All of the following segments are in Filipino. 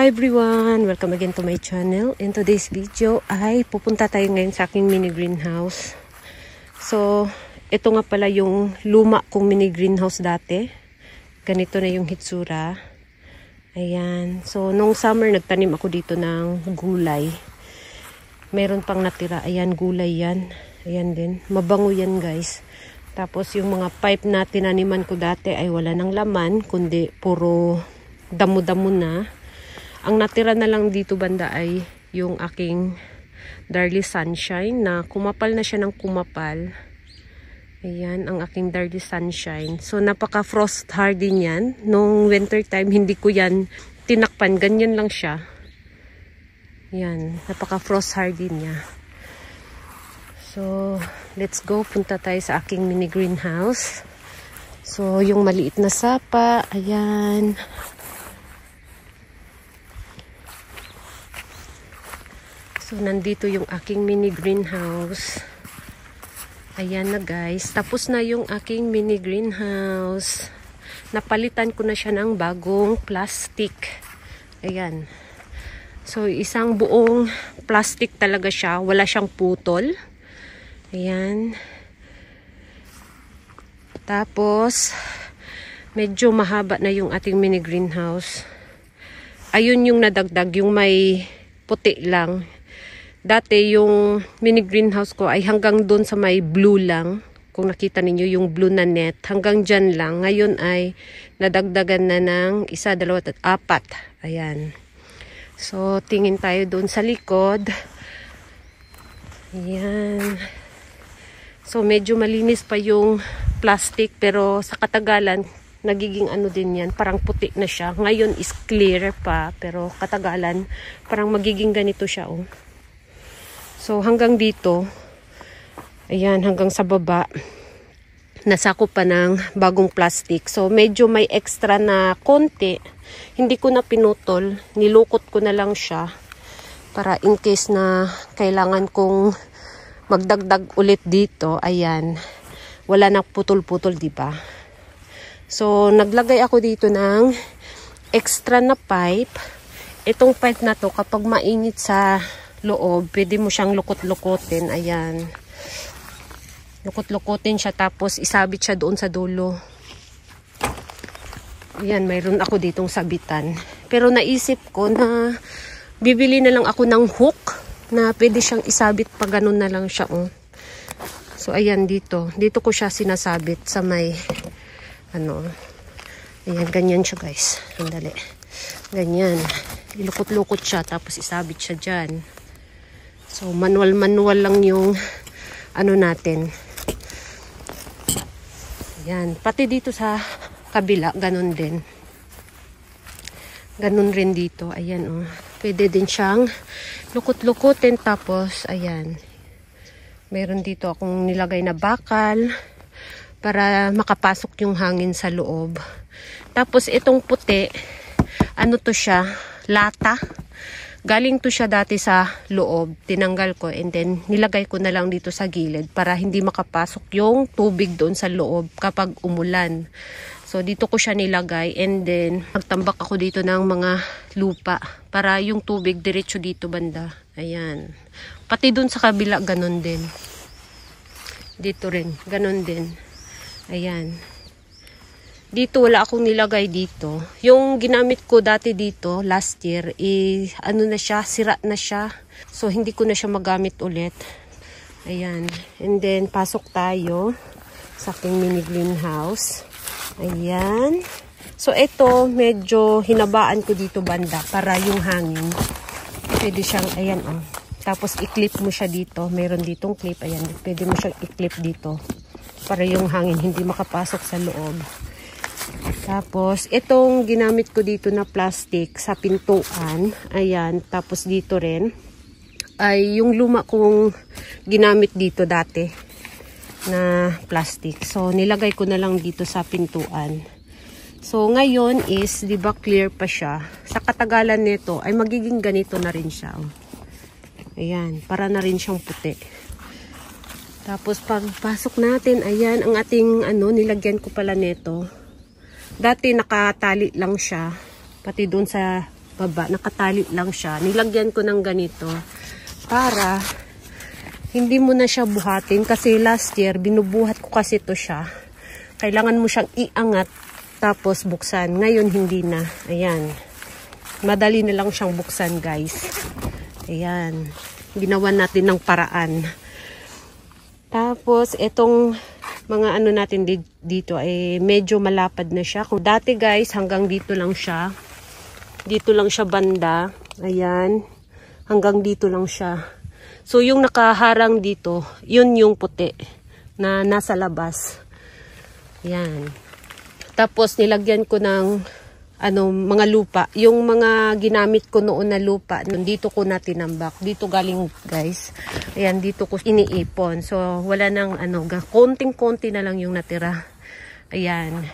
Hi everyone! Welcome again to my channel. In today's video ay pupunta tayo ngayon sa aking mini greenhouse. So, ito nga pala yung luma kong mini greenhouse dati. Ganito na yung hitsura. Ayan. So, nung summer nagtanim ako dito ng gulay. Meron pang natira. Ayan, gulay yan. Ayan din. Mabango yan guys. Tapos yung mga pipe na tinaniman ko dati ay wala ng laman, kundi puro damo-damo na. Ang natira na lang dito banda ay yung aking Darly Sunshine na kumapal na siya ng kumapal. Ayan, ang aking Darly Sunshine. So, napaka-frost hardy yan. Nung winter time, hindi ko yan tinakpan. Ganyan lang siya. Ayan, napaka-frost hardy niya. So, let's go. Punta tayo sa aking mini greenhouse. So, yung maliit na sapa. Ayan. So, nandito yung aking mini greenhouse. Ayan na guys. Tapos na yung aking mini greenhouse. Napalitan ko na siya ng bagong plastic. Ayan. So, isang buong plastic talaga siya. Wala siyang putol. Ayan. Tapos, medyo mahaba na yung ating mini greenhouse. Ayun yung nadagdag. Yung may puti lang. Dati yung mini greenhouse ko ay hanggang doon sa may blue lang. Kung nakita ninyo yung blue na net, hanggang dyan lang. Ngayon ay nadagdagan na ng 1, 2, 3, 4. Ayan. So, tingin tayo doon sa likod. Ayan. So, medyo malinis pa yung plastic pero sa katagalan, nagiging ano din yan. Parang puti na siya. Ngayon is clear pa pero katagalan, parang magiging ganito siya. Oh. So, hanggang dito, ayan, hanggang sa baba, nasakop pa ng bagong plastic. So, medyo may extra na konti. Hindi ko na pinutol. Nilukot ko na lang siya para in case na kailangan kong magdagdag ulit dito. Ayan, wala na putol-putol, diba? So, naglagay ako dito ng extra na pipe. Itong pipe na to, kapag mainit sa loob, pwede mo siyang lukot-lukotin. Ayan. Lukot-lukotin siya tapos isabit siya doon sa dulo. Ayan, mayroon ako ditong sabitan. Pero naisip ko na bibili na lang ako ng hook na pwede siyang isabit pa ganun na lang siya. Oh. So, ayan dito. Dito ko siya sinasabit sa may ano. Ayan, ganyan siya guys. Sandali. Ganyan. Ilukot-lukot siya tapos isabit siya dyan. So, manual-manual lang yung ano natin. Ayan. Pati dito sa kabila, ganun din. Ganun rin dito. Ayan, oh. Pwede din siyang lukot-lukotin. Tapos, ayan. Meron dito akong nilagay na bakal para makapasok yung hangin sa loob. Tapos, itong puti, ano to siya? Lata. Galing to siya dati sa loob. Tinanggal ko and then nilagay ko na lang dito sa gilid para hindi makapasok yung tubig doon sa loob kapag umulan. So, dito ko siya nilagay and then magtambak ako dito ng mga lupa para yung tubig diretso dito banda. Ayan. Pati doon sa kabila, ganun din. Dito rin, ganun din. Ayan. Dito, wala akong nilagay dito. Yung ginamit ko dati dito, last year, ano na siya, sira na siya. So, hindi ko na siya magamit ulit. Ayan. And then, pasok tayo sa aking mini greenhouse. Ayan. So, ito, medyo hinabaan ko dito banda para yung hangin. Pwede siyang, ayan, oh. Tapos, i-clip mo siya dito. Meron ditong clip. Ayan, pwede mo siyang i-clip dito. Para yung hangin hindi makapasok sa loob. Tapos, itong ginamit ko dito na plastic sa pintuan. Ayan. Tapos, dito rin. Ay, yung luma kong ginamit dito dati na plastic. So, nilagay ko na lang dito sa pintuan. So, ngayon is, di ba clear pa siya. Sa katagalan nito, ay magiging ganito na rin siya. Ayan. Para na rin siyang puti. Tapos, pagpasok natin, ayan, ang ating, nilagyan ko pala nito. Dati nakatali lang siya, pati doon sa baba. Nakatali lang siya. Nilagyan ko ng ganito para hindi mo na siya buhatin. Kasi last year, binubuhat ko kasi to siya. Kailangan mo siyang iangat tapos buksan. Ngayon, hindi na. Ayan. Madali na lang siyang buksan, guys. Ayan. Ginawa natin ng paraan. Tapos, itong mga ano natin dito ay medyo malapad na siya. Kung dati, guys, hanggang dito lang siya. Dito lang siya banda. Ayan. Hanggang dito lang siya. So, yung nakaharang dito, yun yung puti na nasa labas. Ayan. Tapos, nilagyan ko ng mga lupa. Yung mga ginamit ko noon na lupa, dito ko na tinambak. Dito galing, guys. Ayan, dito ko iniipon. So, wala nang konting-konti na lang yung natira. Ayan.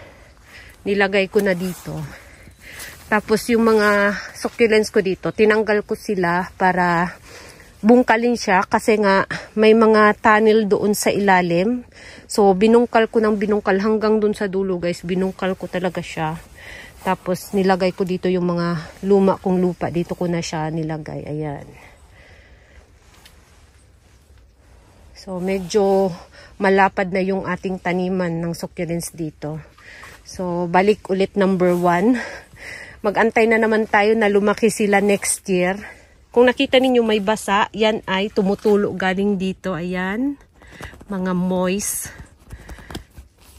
Nilagay ko na dito. Tapos, yung mga succulents ko dito, tinanggal ko sila para bungkalin siya kasi nga may mga tunnel doon sa ilalim. So, binungkal ko ng binungkal hanggang doon sa dulo, guys. Binungkal ko talaga siya. Tapos, nilagay ko dito yung mga luma kong lupa. Dito ko na siya nilagay. Ayan. So, medyo malapad na yung ating taniman ng succulents dito. So, balik ulit number 1. Mag-antay na naman tayo na lumaki sila next year. Kung nakita ninyo may basa, yan ay tumutulo galing dito. Ayan. Mga moist.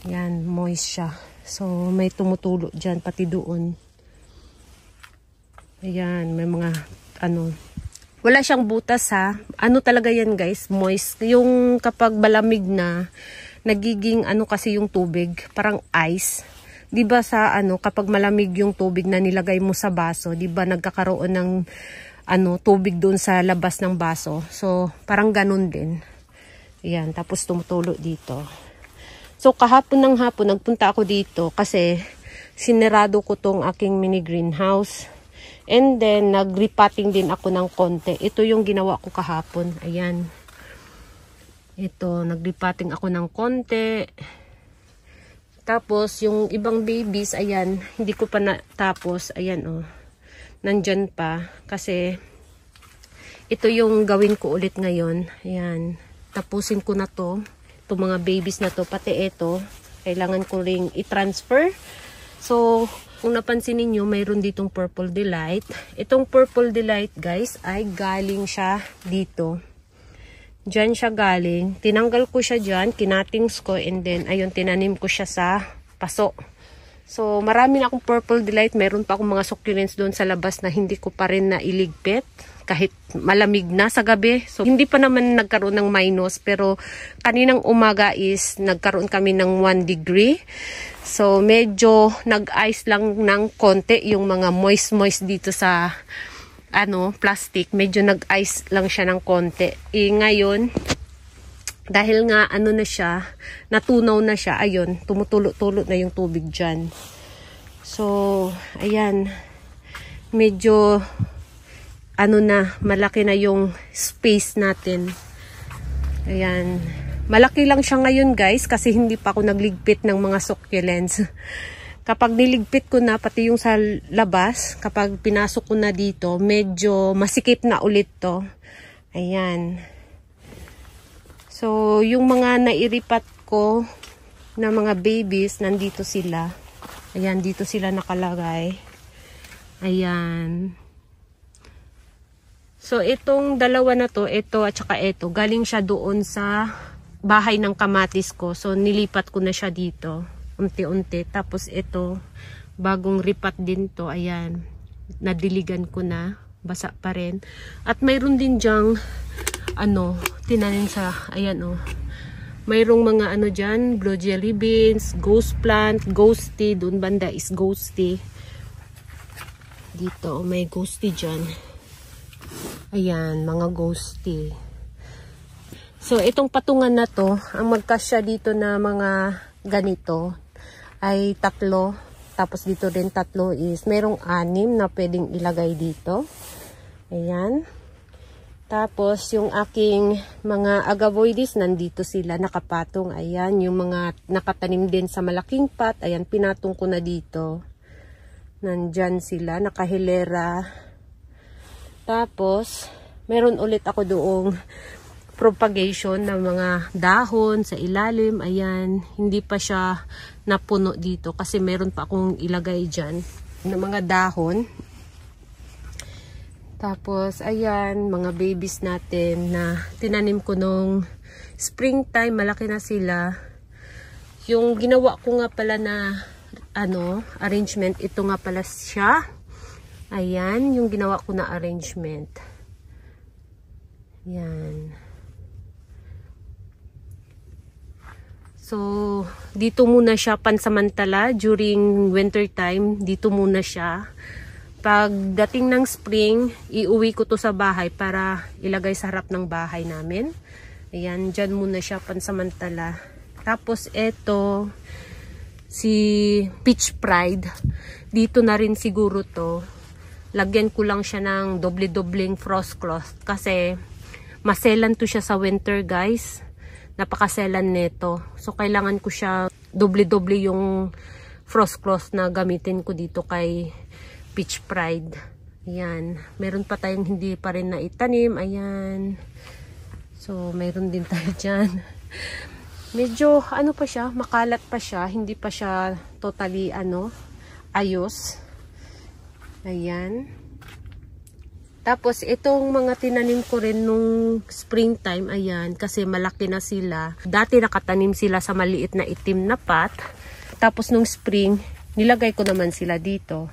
Yan, moist siya. So, may tumutulo dyan, pati doon. Ayan, may mga, wala siyang butas ha. Ano talaga yan guys, moist. Yung kapag malamig na, nagiging kasi yung tubig, parang ice. Diba sa kapag malamig yung tubig na nilagay mo sa baso, diba nagkakaroon ng, tubig doon sa labas ng baso. So, parang ganun din. Ayan, tapos tumutulo dito. So, kahapon ng hapon, nagpunta ako dito kasi sinirado ko tong aking mini greenhouse. And then, nag-repotting din ako ng konti. Ito yung ginawa ko kahapon. Ayan. Ito, nag-repotting ako ng konti. Tapos, yung ibang babies, ayan, hindi ko pa natapos. Ayan, oh. Nandyan pa. Kasi, ito yung gawin ko ulit ngayon. Ayan. Tapusin ko na to. Itong mga babies na to, pati ito, kailangan ko ring i-transfer. So, kung napansin niyo mayroon ditong Purple Delight. Itong Purple Delight, guys, ay galing siya dito. Diyan siya galing. Tinanggal ko siya dyan, kinatings ko, and then, ayun, tinanim ko siya sa paso. So, marami na akong Purple Delight. Meron pa akong mga succulents doon sa labas na hindi ko pa rin na iligpit. Kahit malamig na sa gabi. So, hindi pa naman nagkaroon ng minus. Pero, kaninang umaga is nagkaroon kami ng 1 degree. So, medyo nag-ice lang ng konti yung mga moist dito sa plastic. Medyo nag-ice lang siya ng konti. Ngayon, dahil nga na siya, natunaw na siya, ayun, tumutulo-tulo na yung tubig dyan. So, ayan, medyo malaki na yung space natin. Ayan. Malaki lang siya ngayon guys kasi hindi pa ako nagligpit ng mga succulents. Kapag niligpit ko na pati yung sa labas, kapag pinasok ko na dito, medyo masikip na ulit to. Ayan. So, yung mga nairipat ko na mga babies, nandito sila. Ayan, dito sila nakalagay. Ayan. So, itong dalawa na to, ito at saka ito, galing siya doon sa bahay ng kamatis ko. So, nilipat ko na siya dito. Unti-unti. Tapos, ito, bagong ripat din to. Ayan. Nadiligan ko na. Basa pa rin. At mayroon din dyang, tinanin sa, ayan mayroong mga dyan, blue jelly beans, ghost plant, ghosty. Doon banda is ghosty. Dito, may ghosty dyan. Ayan, mga ghosty. So, itong patungan na to, ang magkasya dito na mga ganito ay 3. Tapos dito din 3 is, merong 6 na pwedeng ilagay dito. Ayan. Tapos, yung aking mga agavoides, nandito sila nakapatong. Ayan, yung mga nakatanim din sa malaking pot. Ayan, pinatong ko na dito. Nandyan sila, nakahilera. Tapos, meron ulit ako doong propagation ng mga dahon sa ilalim. Ayan, hindi pa siya napuno dito kasi meron pa akong ilagay dyan ng mga dahon. Tapos, ayan, mga babies natin na tinanim ko nung springtime. Malaki na sila. Yung ginawa ko nga pala na arrangement, ito nga pala siya. Ayan, yung ginawa ko na arrangement. Yan. So, dito muna siya pansamantala during winter time. Dito muna siya. Pagdating ng spring, iuwi ko to sa bahay para ilagay sa harap ng bahay namin. Ayan, dyan muna siya pansamantala. Tapos, eto, si Peach Pride. Dito na rin siguro to. Lagyan ko lang siya ng doble-dobleng frost cloth kasi maselan to siya sa winter, guys. Napakaselan nito. So, kailangan ko siya doble-doble yung frost cloth na gamitin ko dito kay Peach Pride. Ayan. Meron pa tayong hindi pa rin na itanim. Ayan. So, meron din tayo dyan. Medyo, pa siya, makalat pa siya. Hindi pa siya totally, ayos. Ayan. Tapos, itong mga tinanim ko rin nung springtime, ayan, kasi malaki na sila. Dati nakatanim sila sa maliit na itim na pot. Tapos, nung spring, nilagay ko naman sila dito.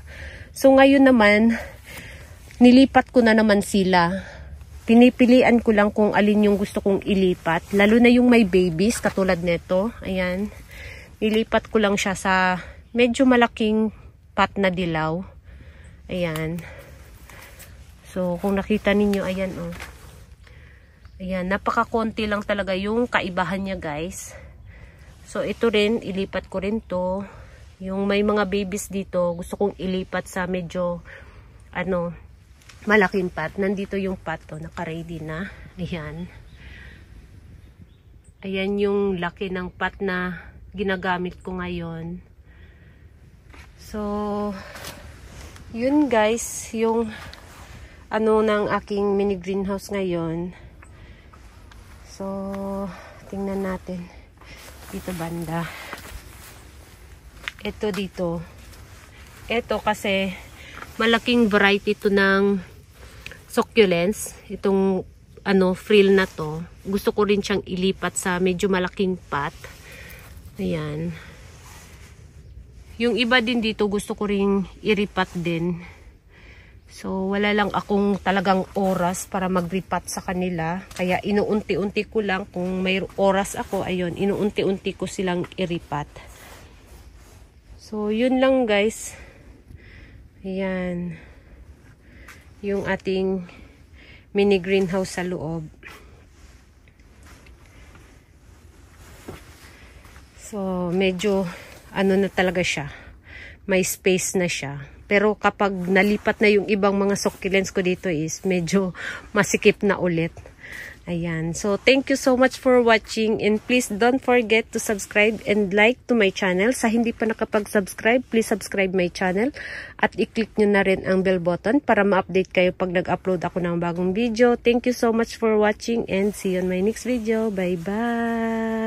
So, ngayon naman, nilipat ko na naman sila. Pinipilian ko lang kung alin yung gusto kong ilipat. Lalo na yung may babies, katulad nito. Ayan. Nilipat ko lang siya sa medyo malaking pot na dilaw. Ayan. So, kung nakita ninyo, ayan, oh. Ayan, napaka-konti lang talaga yung kaibahan niya, guys. So, ito rin, ilipat ko rin to. Yung may mga babies dito, gusto kong ilipat sa medyo, malaking pot. Nandito yung pot, to, naka-ready na. Ayan. Ayan yung laki ng pot na ginagamit ko ngayon. So, yun, guys, yung ng aking mini greenhouse ngayon. So, tingnan natin dito banda. Ito dito. Ito kasi malaking variety ito ng succulents. Itong frill na to. Gusto ko rin siyang ilipat sa medyo malaking pot. Ayan. Yung iba din dito gusto ko ring iripat din. So, wala lang akong talagang oras para mag-repat sa kanila. Kaya, inuunti-unti ko lang. Kung may oras ako, ayun, inuunti-unti ko silang iripat. So, yun lang, guys. Ayan. Yung ating mini greenhouse sa loob. So, medyo, na talaga siya. May space na siya. Pero kapag nalipat na yung ibang mga succulents ko dito is medyo masikip na ulit. Ayan. So, thank you so much for watching. And please don't forget to subscribe and like to my channel. Sa hindi pa nakapag-subscribe, please subscribe my channel. At i-click nyo na rin ang bell button para ma-update kayo pag nag-upload ako ng bagong video. Thank you so much for watching and see you on my next video. Bye-bye!